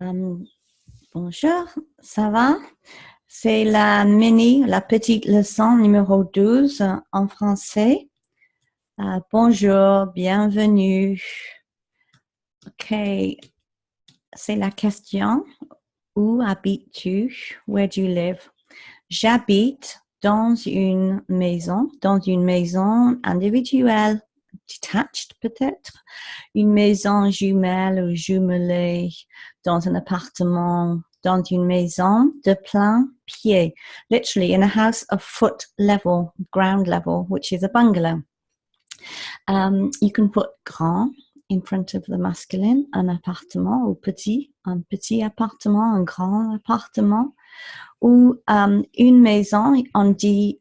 Euh, Bonjour, ça va? C'est la petite leçon numéro 12 en français. Bonjour, bienvenue. Ok, c'est la question. Où habites-tu? Where do you live? J'habite dans une maison individuelle, detached peut-être, une maison jumelle ou jumelée, dans un appartement, dans une maison de plein pied, literally in a house of foot level, ground level, which is a bungalow. You can put grand in front of the masculine, un appartement, ou petit, un petit appartement, un grand appartement, ou une maison, on dit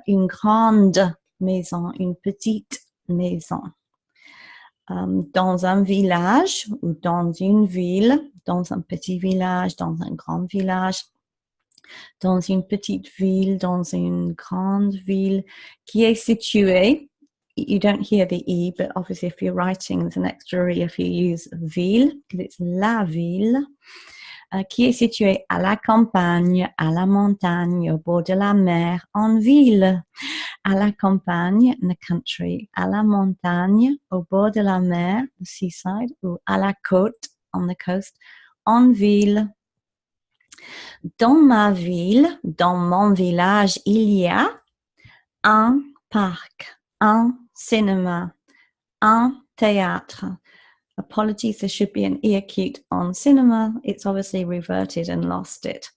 une grande maison, une petite maison. Dans un village ou dans une ville, dans un petit village, dans un grand village, dans une petite ville, dans une grande ville qui est située. You don't hear the E, but obviously if you're writing, there's an extra E if you use ville, because it's la ville, qui est située à la campagne, à la montagne, au bord de la mer, en ville. À la campagne, in the country, à la montagne, au bord de la mer, the seaside, ou à la côte, on the coast, en ville. Dans ma ville, dans mon village, il y a un parc, un cinéma, un théâtre. Apologies, there should be an E acute on cinema. It's obviously reverted and lost it.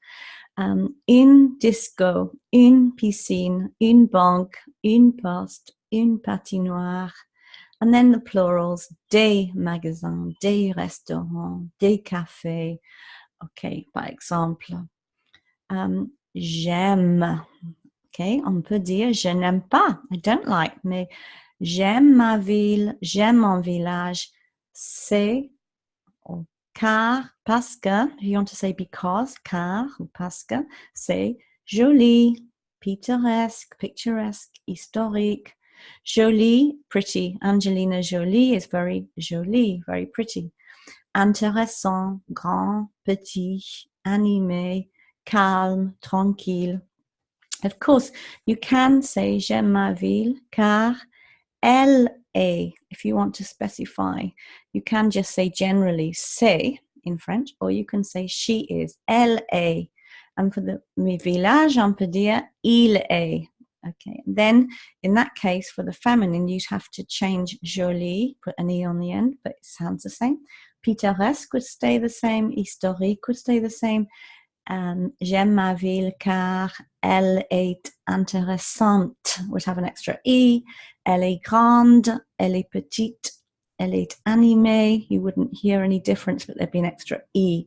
Une disco, une piscine, une banque, une poste, une patinoire, and then the plurals, des magasins, des restaurants, des cafés. OK, par exemple, j'aime. OK, on peut dire je n'aime pas, I don't like, mais j'aime ma ville, j'aime mon village, c'est car, parce que, if you want to say because, car ou parce que, c'est joli, pittoresque, historique, jolie, pretty. Angelina Jolie is very jolie, very pretty. Intéressant, grand, petit, animé, calme, tranquille. Of course, you can say j'aime ma ville car elle est. If you want to specify, you can just say generally c'est in French, or you can say she is, elle est. And for the village, on peut dire il est. Okay, then in that case, for the feminine, you'd have to change jolie, put an E on the end, but it sounds the same. Pittoresque would stay the same, historique would stay the same. J'aime ma ville car elle est intéressante, would have an extra E. Elle est grande, elle est petite, elle est animée. You wouldn't hear any difference, but there'd be an extra E.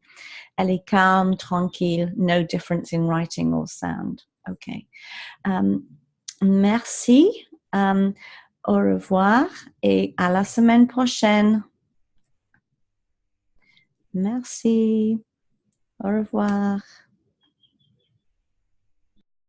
Elle est calme, tranquille, no difference in writing or sound. Okay. Merci, au revoir et à la semaine prochaine. Merci, au revoir.